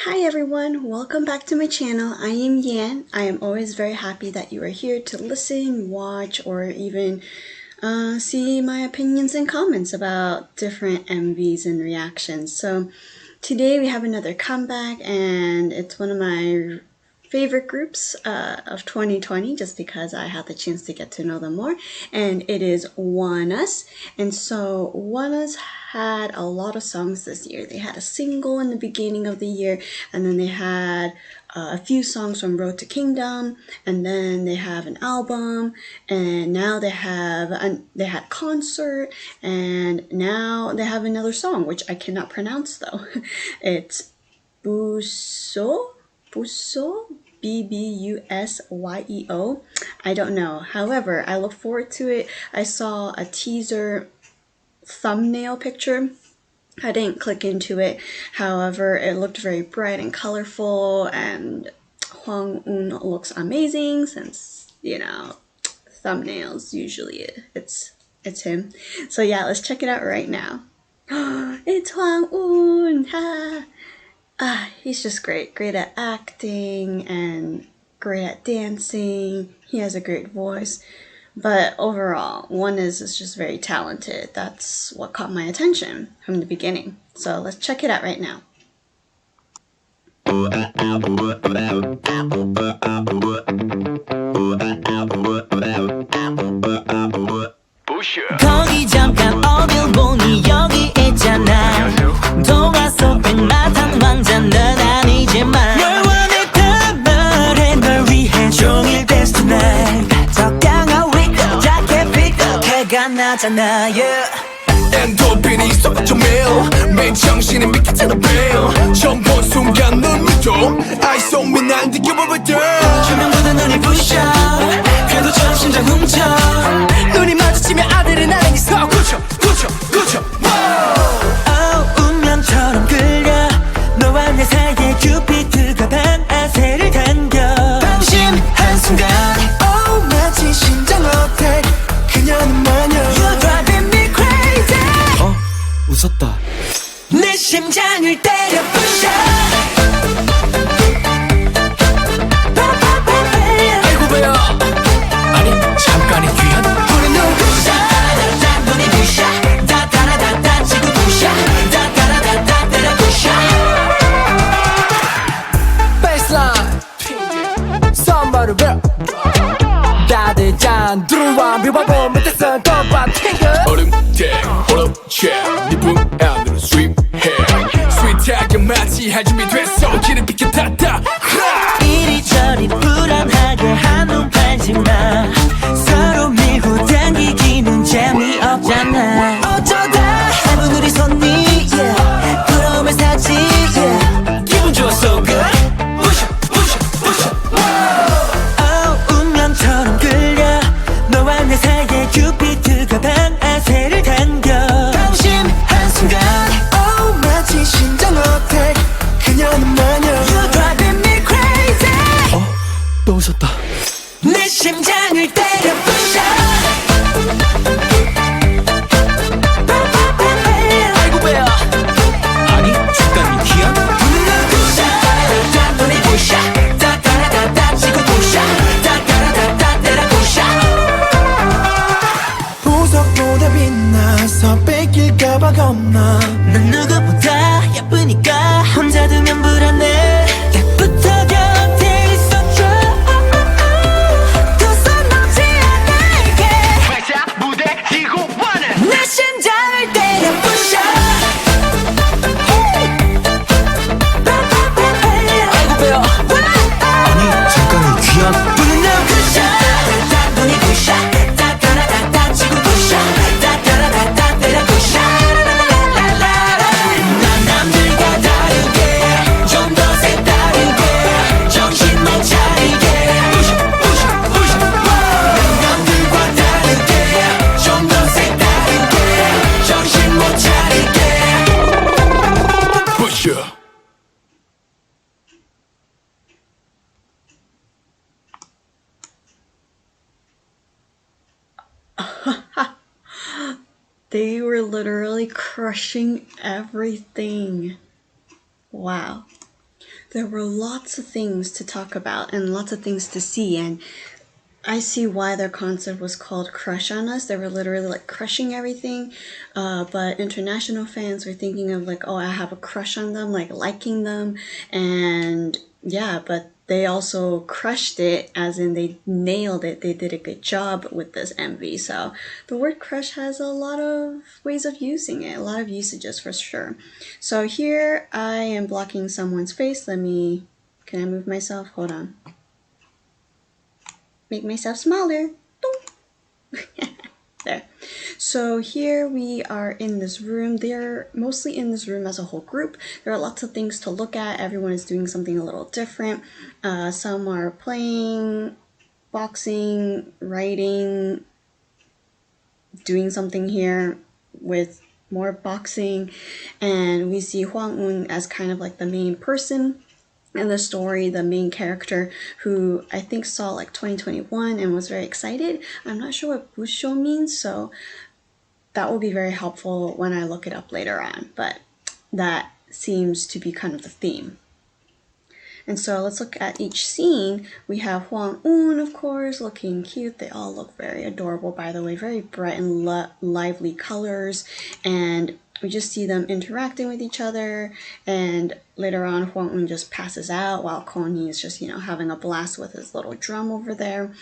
Hi everyone, welcome back to my channel. I am Yan. I am always very happy that you are here to listen, watch, or even see my opinions and comments about different MVs and reactions. So today we have another comeback, and it's one of my favorite groups of 2020 just because I had the chance to get to know them more, and it is ONEUS. And so ONEUS had a lot of songs this year. They had a single in the beginning of the year, and then they had a few songs from Road to Kingdom, and then they have an album, and now they had concert, and now they have another song which I cannot pronounce though. It's BBUSYEO? BBUSYEO. I don't know. However, I look forward to it. I saw a teaser thumbnail picture. I didn't click into it. However, it looked very bright and colorful, and Hwang-un looks amazing since, you know, thumbnails usually it's him. So yeah, let's check it out right now. It's Hwang-un! Ha! He's just great at acting and great at dancing. He has a great voice. But overall, ONEUS is just very talented. That's what caught my attention from the beginning. So let's check it out right now. 거기 잠깐 어딜 보니 여기 있잖아. 동화 속 백마탄 왕자 넌 아니지만 널 원했단 말에 널 위해 종일 dance tonight. 적당한 위크 자켓 픽업 해가 나잖아. 엔도핀이 쏟아져 매일 맨 정신이 미끄러져 매일 처음 본 순간 넌 믿어 I saw me 날 느껴버렸다 조명보다 눈이 부셔 그래도 심장 훔쳐 눈이 마주치면 아드레날린이 서 굳혀 운명처럼 끌려 너와 내 사이에 큐피드가 방아쇠를 당겨 방심 한순간 Oh 마치 심장 어택 그녀는 마녀 You're driving me crazy 웃었다. 내 심장을 때려 부셔 아이고 배야 아니 잠깐이 귀한 우리 눈 부셔 눈이 부셔 다다라다다 지구 부셔 다다라다다 때려 부셔 Baseline Somebody rap 다들 짠 들어와 뮤바보 못했어 더봐 튕겨 얼음대 얼음채 네 분 안으로 sweep해 스윗하게 마치 할 준비 됐어 길을 비켜탔다 이리저리 불안하게 한눈 팔지마 서로 밀고 당기기는 재미없잖아 어쩌다 해본 우리 손이 yeah. 부러움을 샀지 yeah. 기분 좋아 so good 부셔 운명처럼 끌려 너와 내 사이에 큐피드가 방아쇠를 당겨 방심 한순간 Oh 마치 심장 어택 그녀는 마녀 You're driving me crazy 또 웃었다. 내 심장을 때려 부셔 아이고 배야 아니, 잠깐이 귀한. 눈을 부셔 눈이 부셔 다다라다다 지구 부셔 다다라다다 때려 부셔 보석보다 빛나서 뺏길까봐 겁나 난 누구보다 예쁘니까 혼자 두면 불안해 예부터 곁에 있어줘 더 서럽지 않을게 회사 무대 지구 원은 내 심장을 때려 부셔 아이고 배야 아니, 잠깐이 귀한. 눈을 부셔 눈이 부셔 다다라다다 지구 부셔 다다라다다 때려 부셔 난 남들과 다르게 좀 더 색다르게 정신 못 차리게 부셔 난 남들과 다르게 좀 더 색다르게 정신 못 차리게 부셔 They were literally crushing everything. Wow. there were lots of things to talk about and lots of things to see, and I see why their concert was called Crush on Us. They were literally like crushing everything, but international fans were thinking of like, oh, I have a crush on them, like liking them, and yeah, but they also crushed it, as in they nailed it. They did a good job with this MV. So the word crush has a lot of ways of using it, a lot of usages for sure. So here I am blocking someone's face. Can I move myself? Hold on. Make myself smaller. There. So here we are in this room. They're mostly in this room as a whole group. There are lots of things to look at. Everyone is doing something a little different. Some are playing, boxing, writing, doing something here with more boxing. And we see Hwang Un as kind of like the main person in the story, the main character, who I think saw like 2021 and was very excited. I'm not sure what BBUSYEO means, so that will be very helpful when I look it up later on, but that seems to be kind of the theme. And so let's look at each scene. We have Hwang Un, of course, looking cute. They all look very adorable, by the way, very bright and lively colors, and we just see them interacting with each other, and later on Hwang Un just passes out while Kon-hee is just, having a blast with his little drum over there.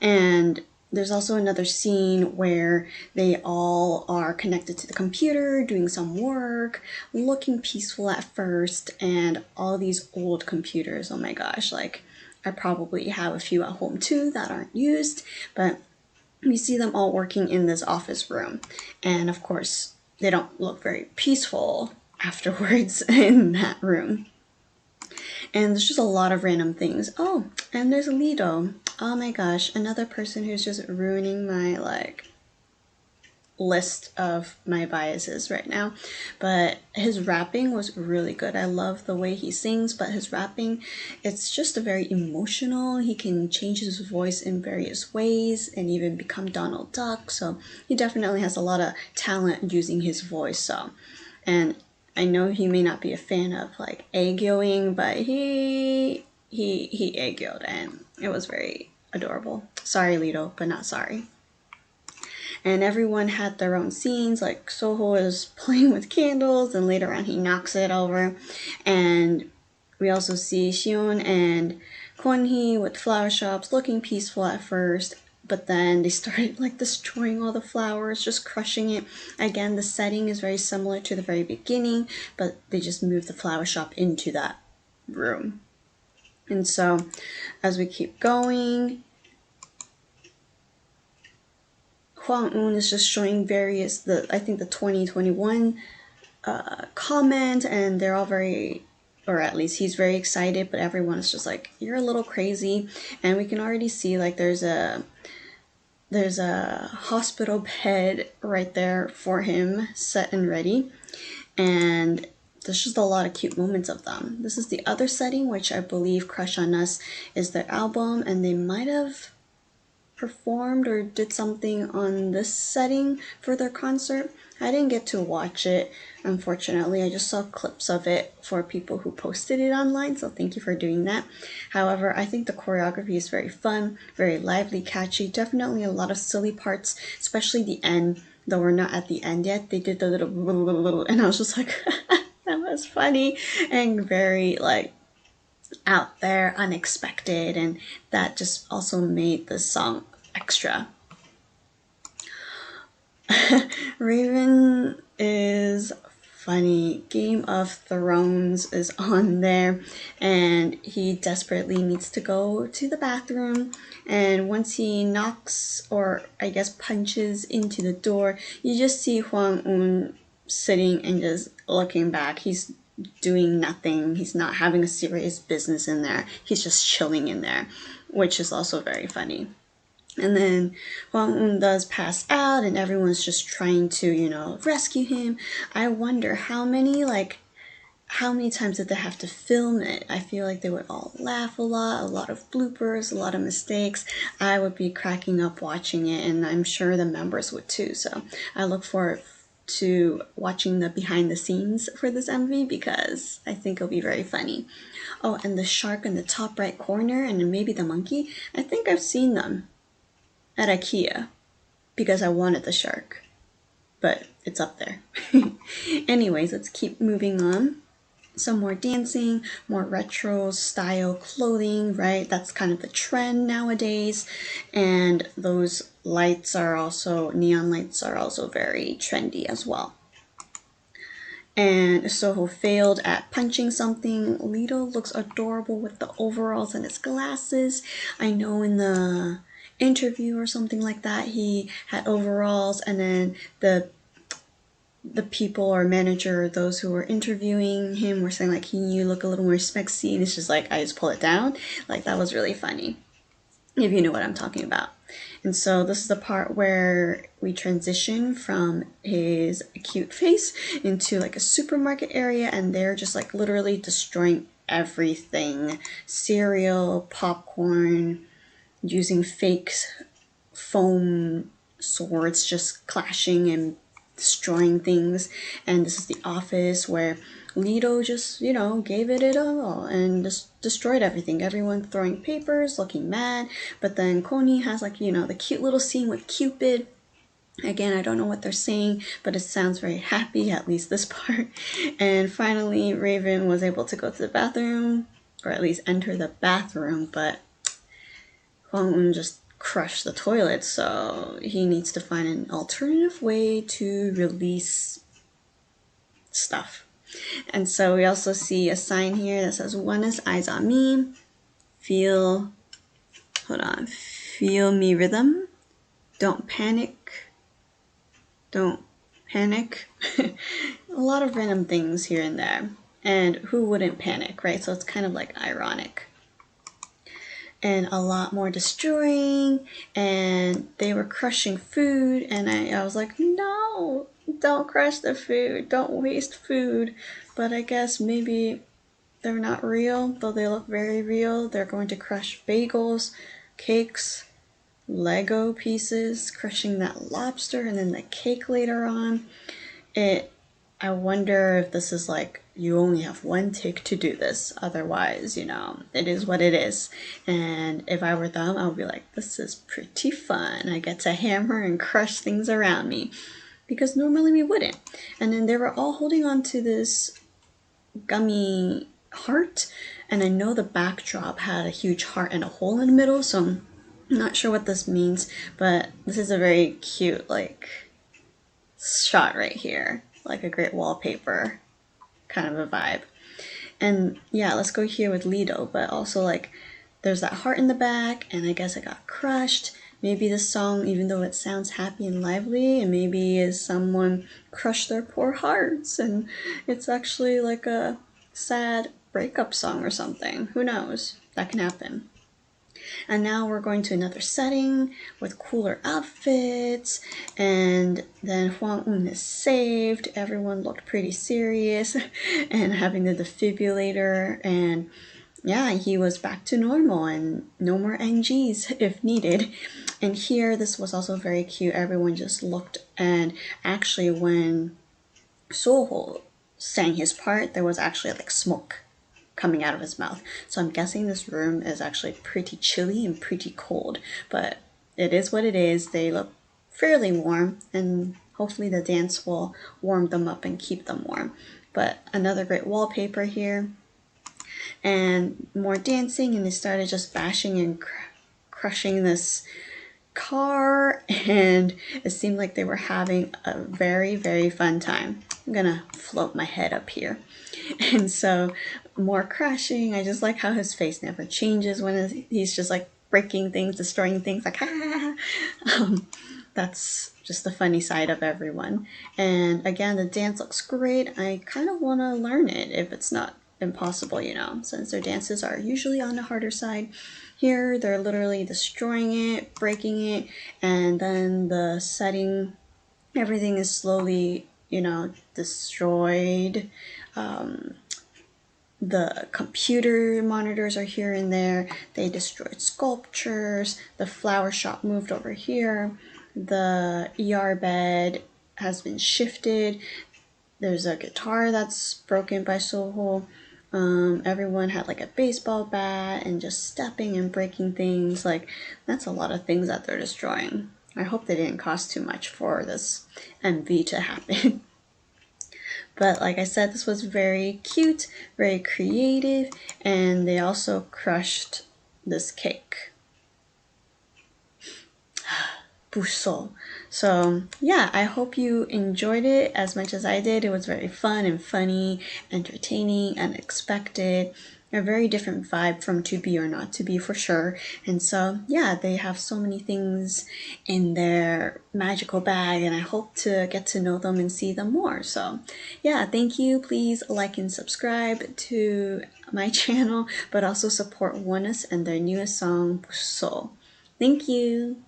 And there's also another scene where they all are connected to the computer, doing some work, looking peaceful at first, and all these old computers, oh my gosh, like I probably have a few at home too that aren't used, but we see them all working in this office room, and of course they don't look very peaceful afterwards in that room. And there's just a lot of random things. Oh, and there's Lido. Oh my gosh, another person who's just ruining my list of my biases right now. But his rapping was really good. I love the way he sings, but his rapping, it's just a very emotional. He can change his voice in various ways and even become Donald Duck. So he definitely has a lot of talent using his voice. So, and I know he may not be a fan of like aegyoing, but he aegyoed and it was very adorable. Sorry, Lido, but not sorry. And everyone had their own scenes, like Soho is playing with candles and later on he knocks it over. And we also see Xion and Kon-hee with flower shops looking peaceful at first, but then they started like destroying all the flowers, just crushing it. Again, the setting is very similar to the very beginning, but they just moved the flower shop into that room. And so as we keep going, Hwang Un is just showing various, I think the 2021 comment, and they're all very, or at least he's very excited, but everyone is just like, you're a little crazy. And we can already see like there's a hospital bed right there for him, set and ready. And there's just a lot of cute moments of them. This is the other setting, which I believe Crush on Us is their album, and they might have performed or did something on this setting for their concert. I didn't get to watch it, unfortunately. I just saw clips of it for people who posted it online, so thank you for doing that. However, I think the choreography is very fun, very lively, catchy, definitely a lot of silly parts, especially the end, though we're not at the end yet. They did the little, and I was just like, that was funny and very like out there, unexpected, and that just also made the song extra. Raven is funny. Game of Thrones is on there, and he desperately needs to go to the bathroom, and once he knocks, or I guess punches into the door, you just see Hwang Un sitting and just looking back. He's doing nothing. He's not having a serious business in there. He's just chilling in there, which is also very funny. And then Hwang Un does pass out and everyone's just trying to, rescue him. I wonder how many times did they have to film it? I feel like they would all laugh a lot of bloopers, a lot of mistakes. I would be cracking up watching it, and I'm sure the members would too. So I look forward to watching the behind the scenes for this MV because I think it'll be very funny. Oh, and the shark in the top right corner and maybe the monkey, I think I've seen them at IKEA because I wanted the shark, but it's up there. Anyways, let's keep moving on. Some more dancing, more retro style clothing, right? That's kind of the trend nowadays. And those lights are also, neon lights are also very trendy as well. And Soho failed at punching something. Lito looks adorable with the overalls and his glasses. I know in the interview or something like that, he had overalls, and then the people or manager, those who were interviewing him, were saying like, you look a little more sexy, and it's just like, I just pull it down. Like, that was really funny, if you know what I'm talking about. And so this is the part where we transition from his cute face into like a supermarket area, and they're just like literally destroying everything. Cereal, popcorn, using fake foam swords, just clashing and destroying things. And this is the office where Lito just, you know, gave it all and just destroyed everything. Everyone throwing papers, looking mad. But then Connie has like, you know, the cute little scene with Cupid. Again, I don't know what they're saying, but it sounds very happy, at least this part. And finally, Raven was able to go to the bathroom, or at least enter the bathroom, but Hwang-un just crushed the toilet, so he needs to find an alternative way to release stuff. And so we also see a sign here that says, ONEUS eyes on me, feel me rhythm, don't panic. A lot of random things here and there, and who wouldn't panic, right? So it's kind of like ironic. And a lot more destroying, and they were crushing food, and I was like, no, don't crush the food, don't waste food. But I guess maybe they're not real, though they look very real. They're going to crush bagels, cakes, Lego pieces, crushing that lobster, and then the cake later on. I wonder if this is like, you only have one take to do this, otherwise, you know, it is what it is. And if I were them, I would be like, this is pretty fun. I get to hammer and crush things around me, because normally we wouldn't. And then they were all holding on to this gummy heart, and I know the backdrop had a huge heart and a hole in the middle, so I'm not sure what this means, but this is a very cute like shot right here, like a great wallpaper kind of a vibe. And yeah, let's go here with Lito, but also like there's that heart in the back, and I guess it got crushed. Maybe this song, even though it sounds happy and lively, and maybe is someone crushed their poor hearts and it's actually like a sad breakup song or something. Who knows? That can happen. And now we're going to another setting with cooler outfits, and then Hwang-un is saved. Everyone looked pretty serious and having the defibrillator, and yeah, he was back to normal and no more NGs if needed. And here, this was also very cute. Everyone just looked, and actually when Soho sang his part, there was actually like smoke coming out of his mouth. So I'm guessing this room is actually pretty chilly and pretty cold, but it is what it is. They look fairly warm, and hopefully the dance will warm them up and keep them warm. But another great wallpaper here, and more dancing, and they started just bashing and crushing this car, and it seemed like they were having a very, very fun time. I'm gonna float my head up here. And so more crashing. I just like how his face never changes when he's just like breaking things, destroying things, like that's just the funny side of everyone. And again, the dance looks great. I kind of want to learn it if it's not impossible, you know, since their dances are usually on the harder side. Here they're literally destroying it, breaking it, and then the setting, everything is slowly, you know, destroyed. The computer monitors are here and there. They destroyed sculptures. The flower shop moved over here. The ER bed has been shifted. There's a guitar that's broken by Soho. Everyone had like a baseball bat and just stepping and breaking things. Like, that's a lot of things that they're destroying. I hope they didn't cost too much for this MV to happen. But like I said, this was very cute, very creative, and they also crushed this cake. BBUSYEO. So yeah, I hope you enjoyed it as much as I did. It was very fun and funny, entertaining, unexpected, a very different vibe from To Be or Not To Be for sure. And so yeah, they have so many things in their magical bag, and I hope to get to know them and see them more. So yeah, thank you. Please like and subscribe to my channel, but also support ONEUS and their newest song, BBUSYEO. Thank you.